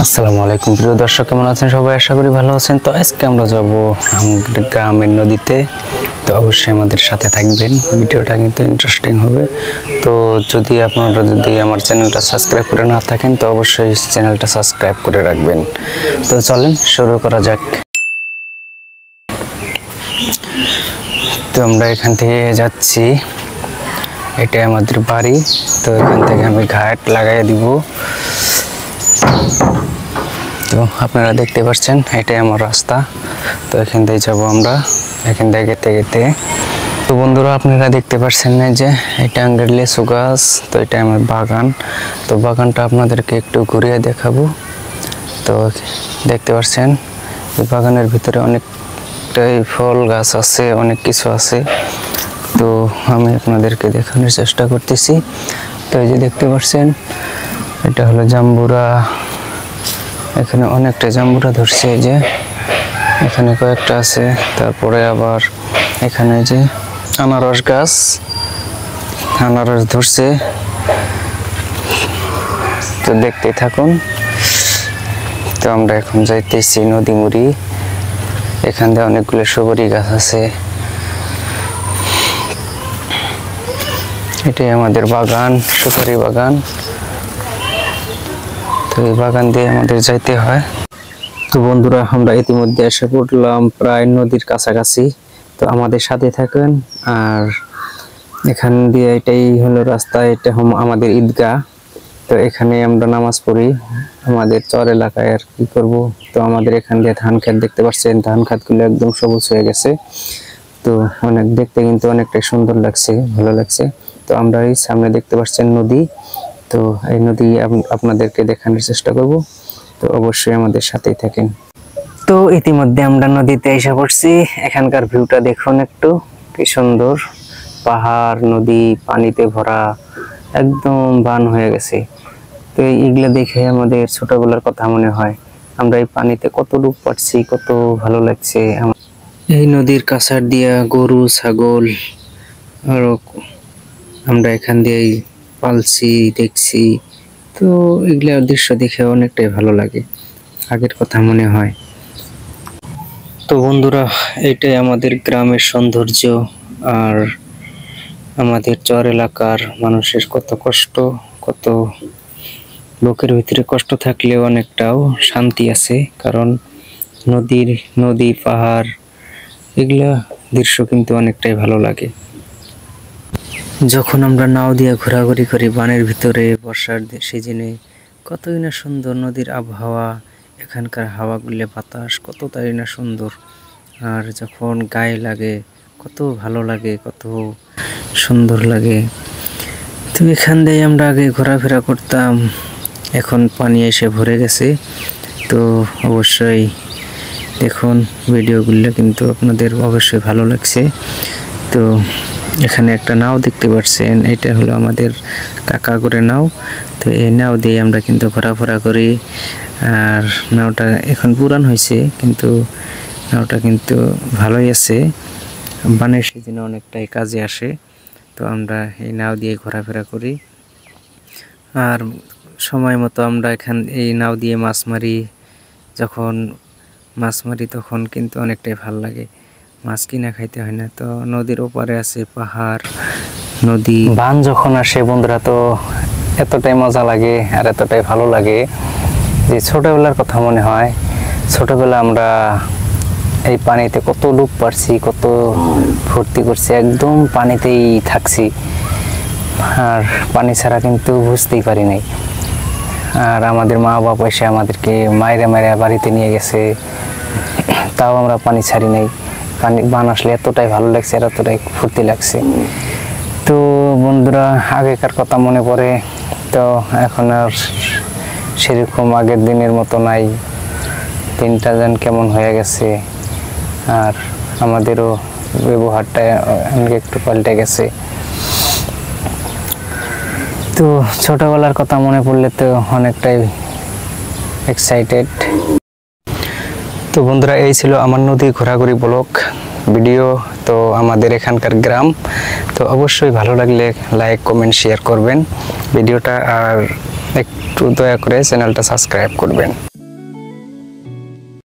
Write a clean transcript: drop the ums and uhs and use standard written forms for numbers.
আসসালামু আলাইকুম প্রিয় দর্শক, কেমন আছেন সবাই? আশা করি ভালো আছেন। তো আজকে আমরা যাব আমাদের গ্রামের নদীতে। তো অবশ্যই আমাদের সাথে থাকবেন, ভিডিওটা কিন্তু ইন্টারেস্টিং হবে। তো আপনারা যদি আমার চ্যানেলটা সাবস্ক্রাইব করে না থাকেন তো অবশ্যই চ্যানেলটা সাবস্ক্রাইব করে রাখবেন। তো চলেন শুরু করা যাক। তো আমরা এখান থেকে যাচ্ছি, এটাই আমাদের বাড়ি। তো এখান থেকে আমি ঘাট লাগাই দিব। তো আপনারা দেখতে পাচ্ছেন এটাই আমার রাস্তা। তো এখান থেকে যাবো আমরা, এখান থেকে গেতে গেতে। তো বন্ধুরা আপনারা দেখতে পাচ্ছেন না যে এটা আঙ্গের লেচু গাছ। তো এটা আমার বাগান। তো বাগানটা আপনাদেরকে একটু ঘুরিয়ে দেখাবো। তো দেখতে পাচ্ছেন এই বাগানের ভিতরে অনেকটাই ফল গাছ আছে, অনেক কিছু আছে। তো আমি আপনাদেরকে দেখানোর চেষ্টা করতেছি। তো এই যে দেখতে পাচ্ছেন এটা হলো জাম্বুরা। এখানে অনেকটা জাম্বুরা ধরছে, এই যে এখানে কয়েকটা আছে। তারপরে আবার এখানে যে আনারস গাছ, আনারস ধরছে। তো দেখতে থাকুন। তো আমরা এখন যাইতেছি নদী মুড়ি। এখান দিয়ে অনেকগুলো সুপারি গাছ আছে। এটাই আমাদের বাগান, সুপারি বাগান। তো এই বাগান দিয়ে আমাদের যাইতে হয়। তো বন্ধুরা আমরা ইতিমধ্যে এসে পড়লাম প্রায় নদীর কাছাকাছি। তো আমাদের সাথে থাকেন। আর এখান দিয়ে এটাই হলো রাস্তা, এটা আমাদের ঈদগাহ। তো এখানে আমরা নামাজ পড়ি আমাদের চর এলাকায়। আর কি করব, তো আমাদের এখান দিয়ে ধান ক্ষেত দেখতে পাচ্ছেন, ধান ক্ষেতগুলো একদম সবুজ হয়ে গেছে। তো অনেক দেখতে কিন্তু অনেকটাই সুন্দর লাগছে, ভালো লাগছে। তো আমরা এই সামনে দেখতে পাচ্ছেন নদী। তো এই নদী আপনাদেরকে দেখানোর চেষ্টা করব। তো অবশ্যই আমাদের সাথেই থাকেন। তো ইতিমধ্যে আমরা নদীতে এসে পড়ছি। এখানকার ভিউটা দেখুন একটু, কি সুন্দর। পাহাড়, নদী পানিতে ভরা, একদম বান হয়ে গেছে। তো এইগুলা দেখে আমাদের ছোটবেলার কথা মনে হয়। আমরা এই পানিতে কত ডুব পাচ্ছি, কত ভালো লাগছে। এই নদীর কাছার দিয়া গরু, ছাগল আরো আমরা এখান দিয়ে পালছি, দেখছি। তো এগুলার দৃশ্য দেখে অনেকটাই ভালো লাগে, আগের কথা মনে হয়। তো বন্ধুরা এটাই আমাদের গ্রামের সৌন্দর্য। আর আমাদের চর এলাকার মানুষের কত কষ্ট, কত লোকের ভিতরে কষ্ট থাকলেও অনেকটাও শান্তি আছে। কারণ নদী পাহাড় এগুলা দৃশ্য কিন্তু অনেকটাই ভালো লাগে। যখন আমরা নাও দিয়ে ঘোরাঘুরি করি বানের ভিতরে বর্ষার সিজনে, কতই না সুন্দর নদীর আবহাওয়া। এখানকার হাওয়াগুলো, বাতাস কতটাই না সুন্দর। আর যখন গায়ে লাগে কত ভালো লাগে, কত সুন্দর লাগে। তো এখান দিয়ে আমরা আগে ঘোরাফেরা করতাম, এখন পানি এসে ভরে গেছে। তো অবশ্যই দেখুন ভিডিওগুলো, কিন্তু আপনাদের অবশ্যই ভালো লাগছে। তো এখানে একটা নাও দেখতে পাচ্ছেন, এটা হলো আমাদের কাকা করে নাও। তো এই নাও দিয়ে আমরা কিন্তু ঘোরাফেরা করি। আর নাওটা এখন পুরান হয়েছে, কিন্তু নাওটা কিন্তু ভালোই আছে, বানের সিজনে অনেকটাই কাজে আসে। তো আমরা এই নাও দিয়ে ঘোরাফেরা করি। আর সময় মতো আমরা এই নাও দিয়ে মাছ মারি। যখন মাছ মারি তখন কিন্তু অনেকটাই ভালো লাগে, মাছ কিনা খাইতে হয় না। তো নদীর ওপারে আছে পাহাড়, নদী। বান যখন আসে বন্ধুরা, তো এতটাই মজা লাগে আর এতটাই ভালো লাগে যে ছোটবেলার কথা মনে হয়। ছোটবেলা আমরা এই পানিতে কত ডুব পারছি, কত ফুর্তি করছি, একদম পানিতেই থাকছি। আর পানি ছাড়া কিন্তু বুঝতেই পারি নাই। আর আমাদের মা বাবা এসে আমাদেরকে মাইরে মাইরে বাড়িতে নিয়ে গেছে, তাও আমরা পানি ছাড়ি নাই। বান আসলে এতটাই ভালো লাগছে, আর এতটাই ফুর্তি লাগছে। তো বন্ধুরা আগেকার কথা মনে পড়ে। তো এখন আর সেরকম আগের দিনের মতো নাই, দিনটা যেন কেমন হয়ে গেছে। আর আমাদেরও ব্যবহারটা অনেক একটু পাল্টে গেছে। তো ছোটবেলার কথা মনে পড়লে তো অনেকটাই এক্সাইটেড। তো বন্ধুরা এই ছিল আমার নদী ঘোরাঘুরি ব্লগ ভিডিও। তো আমাদের এখানকার গ্রাম। তো অবশ্যই ভালো লাগলে লাইক, কমেন্ট, শেয়ার করবেন ভিডিওটা। আর একটু দয়া করে চ্যানেলটা সাবস্ক্রাইব করবেন।